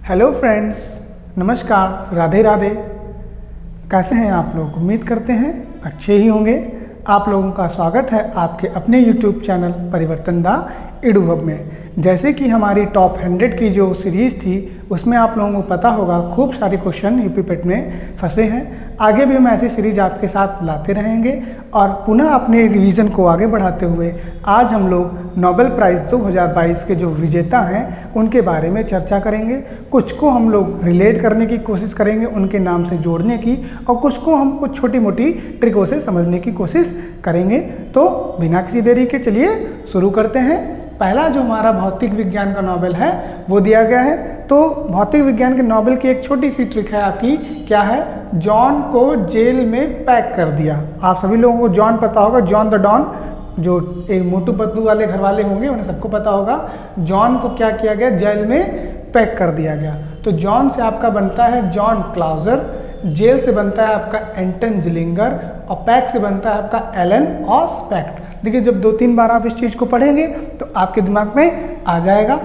Hello friends, नमस्कार, राधे राधे। कैसे हैं आप लोग? उम्मीद करते हैं अच्छे ही होंगे। आप लोगों का स्वागत है आपके अपने YouTube चैनल परिवर्तन दा EduHub में। जैसे कि हमारी टॉप 100 की जो सीरीज़ थी उसमें आप लोगों को पता होगा खूब सारे क्वेश्चन यूपी पेट में फंसे हैं। आगे भी हम ऐसी सीरीज आपके साथ लाते रहेंगे और पुनः अपने रिवीजन को आगे बढ़ाते हुए आज हम लोग नोबेल प्राइज़ 2022 के जो विजेता हैं उनके बारे में चर्चा करेंगे। कुछ को हम लोग रिलेट करने की कोशिश करेंगे, उनके नाम से जोड़ने की, और कुछ को हम कुछ छोटी मोटी ट्रिकों से समझने की कोशिश करेंगे। तो बिना किसी देरी के चलिए शुरू करते हैं। पहला जो हमारा भौतिक विज्ञान का नोबेल है वो दिया गया है। तो भौतिक विज्ञान के नोबेल की एक छोटी सी ट्रिक है आपकी, क्या है? जॉन को जेल में पैक कर दिया। आप सभी लोगों को जॉन पता होगा, जॉन द डॉन, जो एक मोटू पतलू वाले घर वाले होंगे उन्हें सबको पता होगा। जॉन को क्या किया गया? जेल में पैक कर दिया गया। तो जॉन से आपका बनता है जॉन क्लाउजर, जेल से बनता है आपका एंटन जिलिंगर, और पैक से बनता है आपका एलन ऑस्पेक्ट। देखिए, जब 2-3 बार आप इस चीज़ को पढ़ेंगे तो आपके दिमाग में आ जाएगा।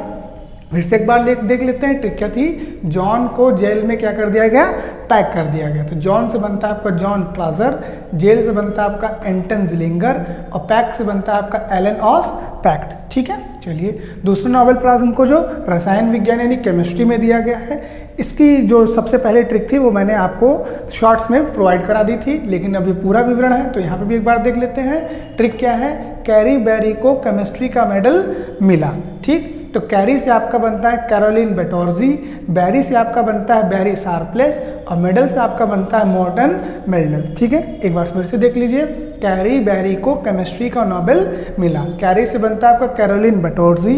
फिर से एक बार देख लेते हैं ट्रिक क्या थी। जॉन को जेल में क्या कर दिया गया? पैक कर दिया गया। तो जॉन से बनता है आपका जॉन क्लाउजर, जेल से बनता है आपका एंटन जिलिंगर, और पैक से बनता है आपका एलन ऑस्पेक्ट। ठीक है, चलिए दूसरा नोबेल प्राइज हमको जो रसायन विज्ञान यानी केमिस्ट्री में दिया गया है, इसकी जो सबसे पहले ट्रिक थी वो मैंने आपको शॉर्ट्स में प्रोवाइड करा दी थी, लेकिन अभी पूरा विवरण है तो यहाँ पे भी एक बार देख लेते हैं। ट्रिक क्या है? कैरी बेरी को केमिस्ट्री का मेडल मिला। ठीक, तो कैरी से आपका बनता है कैरोलिन बेटोर्जी, बेरी से आपका बनता है बेरी शार्पलेस, और मेडल से आपका बनता है मॉर्टन मेडल। ठीक है, एक बार फिर से देख लीजिए। कैरी बेरी को केमिस्ट्री का नोबेल मिला। कैरी से बनता है आपका कैरोलिन बेटोर्जी,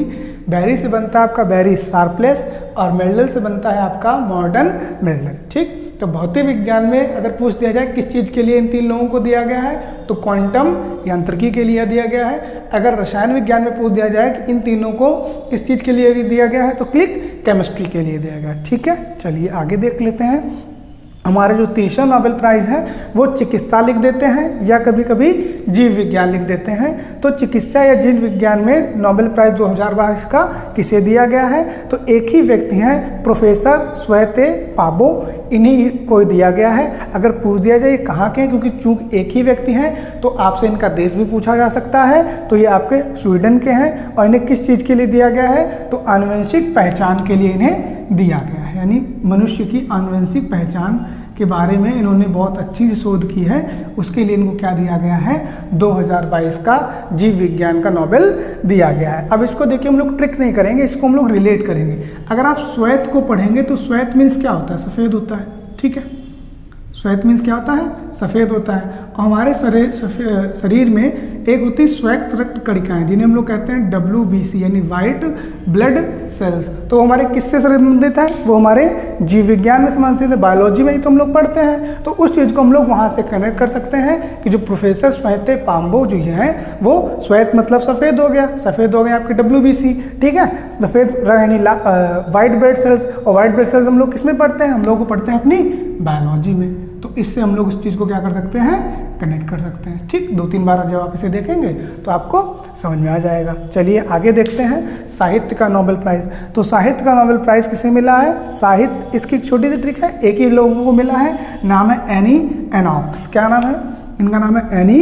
बेरी से बनता है आपका बेरी शार्पलेस, और मेडल से बनता है आपका मॉर्टन मेडल। ठीक, तो भौतिक विज्ञान में अगर पूछ दिया जाए किस चीज़ के लिए इन 3 लोगों को दिया गया है, तो क्वांटम यांत्रिकी के लिए दिया गया है। अगर रसायन विज्ञान में पूछ दिया जाए कि इन तीनों को किस चीज़ के लिए दिया गया है, तो क्लिक केमिस्ट्री के लिए दिया गया है। ठीक है, चलिए आगे देख लेते हैं। हमारा जो तीसरा नोबेल प्राइज़ है वो चिकित्सा लिख देते हैं या कभी कभी जीव विज्ञान लिख देते हैं। तो चिकित्सा या जीव विज्ञान में नोबेल प्राइज़ 2022 का किसे दिया गया है? तो एक ही व्यक्ति हैं, प्रोफेसर स्वेते पाबो, इन्हीं को दिया गया है। अगर पूछ दिया जाए कहाँ के हैं, क्योंकि चूंकि एक ही व्यक्ति हैं तो आपसे इनका देश भी पूछा जा सकता है। तो ये आपके स्वीडन के हैं, और इन्हें किस चीज़ के लिए दिया गया है? तो आनुवंशिक पहचान के लिए इन्हें दिया गया है, यानी मनुष्य की आनुवंशिक पहचान के बारे में इन्होंने बहुत अच्छी शोध की है, उसके लिए इनको क्या दिया गया है? 2022 का जीव विज्ञान का नोबेल दिया गया है। अब इसको देखिए, हम लोग ट्रिक नहीं करेंगे, इसको हम लोग रिलेट करेंगे। अगर आप श्वेत को पढ़ेंगे तो श्वेत मीन्स क्या होता है? सफ़ेद होता है। ठीक है, श्वेत मीन्स क्या होता है? सफ़ेद होता है। और हमारे शरीर में एक होती है श्वेत रक्त कणिकाएं, जिन्हें हम लोग कहते हैं WBC यानी वाइट ब्लड सेल्स। तो हमारे किससे संबंधित है? वो हमारे जीव विज्ञान में संबंधित है, बायोलॉजी में ही तो हम लोग पढ़ते हैं। तो उस चीज़ को हम लोग वहाँ से कनेक्ट कर सकते हैं कि जो प्रोफेसर स्वेते पाम्बो जो हैं वो श्वेत मतलब सफ़ेद हो गया, सफ़ेद हो गया आपके WBC। ठीक है, सफ़ेद यानी वाइट ब्लड सेल्स, और वाइट ब्लड सेल्स हम लोग किस में पढ़ते हैं? हम लोग को पढ़ते हैं अपनी बायोलॉजी में। तो इससे हम लोग उस चीज़ को क्या कर सकते हैं? कनेक्ट कर सकते हैं। ठीक, 2-3 बार जब आप इसे देखेंगे तो आपको समझ में आ जाएगा। चलिए आगे देखते हैं साहित्य का नोबेल प्राइज़। तो साहित्य का नोबेल प्राइज़ किसे मिला है? साहित्य, इसकी एक छोटी सी ट्रिक है, एक ही लोगों को मिला है, नाम है एनी एनॉक्स। क्या नाम है इनका? नाम है एनी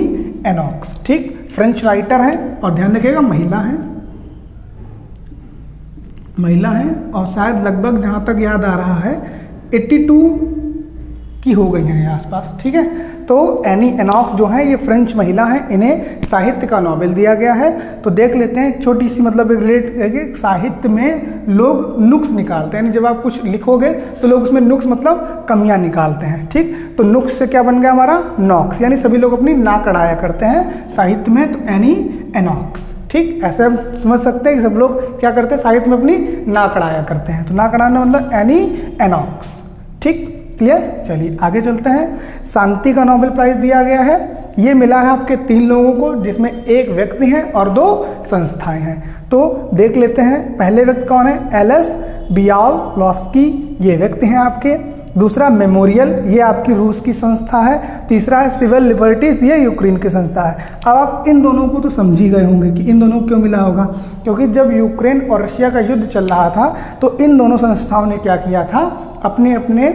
एनॉक्स। ठीक, फ्रेंच राइटर हैं, और ध्यान रखिएगा महिला हैं, महिला हैं, और शायद लगभग जहाँ तक याद आ रहा है 82 की हो गई हैं आसपास। ठीक है, तो एनी एनॉक्स जो है ये फ्रेंच महिला हैं, इन्हें साहित्य का नोबेल दिया गया है। तो देख लेते हैं छोटी सी, मतलब रिलेट, साहित्य में लोग नुक्स निकालते हैं, यानी जब आप कुछ लिखोगे तो लोग उसमें नुक्स मतलब कमियां निकालते हैं। ठीक, तो नुक्स से क्या बन गया हमारा? नॉक्स, यानी सभी लोग अपनी नाक अड़ाया करते हैं साहित्य में, तो एनी एनॉक्स। ठीक, ऐसे हम समझ सकते हैं कि सब लोग क्या करते हैं? साहित्य में अपनी नाक अड़ाया करते हैं, तो नाक अड़ाना मतलब एनी एनॉक्स। ठीक, क्लियर? चलिए आगे चलते हैं। शांति का नोबेल प्राइज दिया गया है, ये मिला है आपके 3 लोगों को, जिसमें एक व्यक्ति है और 2 संस्थाएं हैं। तो देख लेते हैं, पहले व्यक्ति कौन है? एलएस बियालोव्स्की ये व्यक्ति हैं आपके। दूसरा मेमोरियल, ये आपकी रूस की संस्था है। तीसरा है सिविल लिबर्टीज़, ये यूक्रेन की संस्था है। अब आप इन दोनों को तो समझ ही गए होंगे कि इन दोनों को क्यों मिला होगा, क्योंकि जब यूक्रेन और रशिया का युद्ध चल रहा था तो इन दोनों संस्थाओं ने क्या किया था, अपने अपने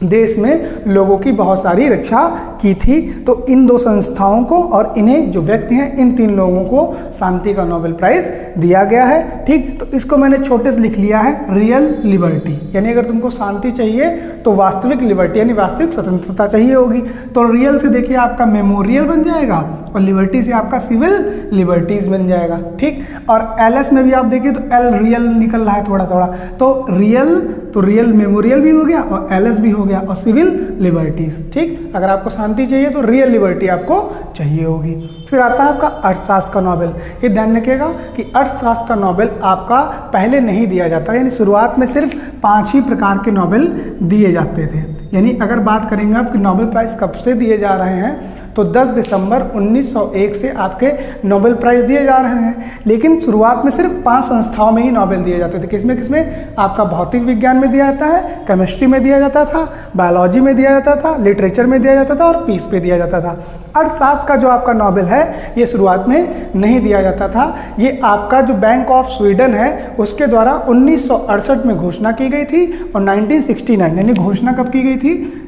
देश में लोगों की बहुत सारी रक्षा की थी। तो इन दो संस्थाओं को और इन्हें जो व्यक्ति हैं, इन 3 लोगों को शांति का नोबेल प्राइज़ दिया गया है। ठीक, तो इसको मैंने छोटे से लिख लिया है रियल लिबर्टी, यानी अगर तुमको शांति चाहिए तो वास्तविक लिबर्टी यानी वास्तविक स्वतंत्रता चाहिए होगी। तो रियल से देखिए आपका मेमोरियल बन जाएगा और लिबर्टी से आपका सिविल लिबर्टीज़ बन जाएगा। ठीक, और एलएस में भी आप देखिए तो एल रियल निकल रहा है थोड़ा थोड़ा, तो रियल मेमोरियल भी हो गया और एलएस भी हो गया और सिविल लिबर्टीज। ठीक, अगर आपको शांति चाहिए तो रियल लिबर्टी आपको चाहिए होगी। फिर आता है आपका अर्थशास्त्र का नोबेल। ये ध्यान रखिएगा कि अर्थशास्त्र का नोबेल आपका पहले नहीं दिया जाता, यानी शुरुआत में सिर्फ 5 ही प्रकार के नोबेल दिए जाते थे। यानी अगर बात करेंगे आप कि नोबेल प्राइज़ कब से दिए जा रहे हैं, तो 10 दिसंबर 1901 से आपके नोबेल प्राइज़ दिए जा रहे हैं। लेकिन शुरुआत में सिर्फ 5 संस्थाओं में ही नोबेल दिए जाते थे। किसमें किसमें? आपका भौतिक विज्ञान में दिया जाता है, केमिस्ट्री में दिया जाता था, बायोलॉजी में दिया जाता था, लिटरेचर में दिया जाता था और पीस पे दिया जाता था। अर्थशास्त्र का जो आपका नोबेल है ये शुरुआत में नहीं दिया जाता था। ये आपका जो बैंक ऑफ स्वीडन है उसके द्वारा 1968 में घोषणा की गई थी और 1969 यानी घोषणा कब की गई थी?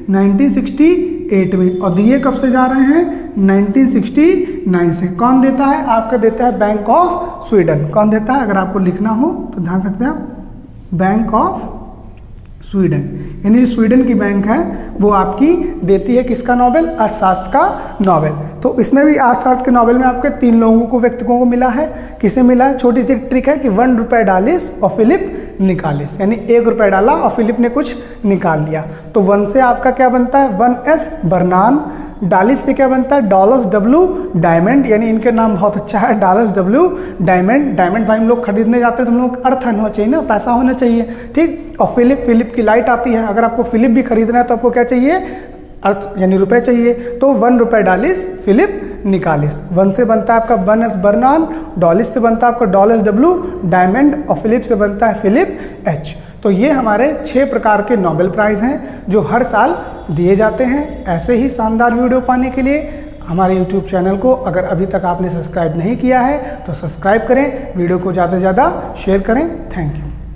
1968 में। और दिए कब से जा रहे हैं? 1969 से। कौन देता है? आपका देता है बैंक ऑफ स्वीडन। कौन देता है? अगर आपको लिखना हो तो ध्यान सकते हैं आप, बैंक ऑफ स्वीडन, यानी स्वीडन की बैंक है वो आपकी देती है किसका नोबेल? अर्थशास्त्र का नोबेल। तो इसमें भी अर्थशास्त्र के नोबेल में आपके 3 लोगों को, व्यक्तियों को मिला है। किसे मिला है? छोटी सी ट्रिक है कि 1 रुपये डालिस और फिलिप निकालिस, यानी 1 रुपये डाला और फिलिप ने कुछ निकाल लिया। तो 1 से आपका क्या बनता है? 1S बर्नान। डालिस से क्या बनता है? डॉलर्स डब्ल्यू डायमंड, यानी इनके नाम बहुत अच्छा है, डॉलर्स डब्ल्यू डायमंड। डायमंड भाई हम लोग खरीदने जाते हैं तो हम लोग अर्थ होना चाहिए ना, पैसा होना चाहिए। ठीक, और फिलिप की लाइट आती है। अगर आपको फिलिप भी खरीदना है तो आपको क्या चाहिए? अर्थ यानी रुपए चाहिए। तो 1 रुपये डालिस फिलिप निकालिस। 1 से बनता है आपका 1S बर्नान, डॉलिस से बनता है आपका डॉलर्स डब्ल्यू डायमंड और फिलिप से बनता है फिलिप H। तो ये हमारे 6 प्रकार के नोबेल प्राइज़ हैं जो हर साल दिए जाते हैं। ऐसे ही शानदार वीडियो पाने के लिए हमारे YouTube चैनल को अगर अभी तक आपने सब्सक्राइब नहीं किया है तो सब्सक्राइब करें, वीडियो को ज़्यादा से ज़्यादा शेयर करें। Thank you.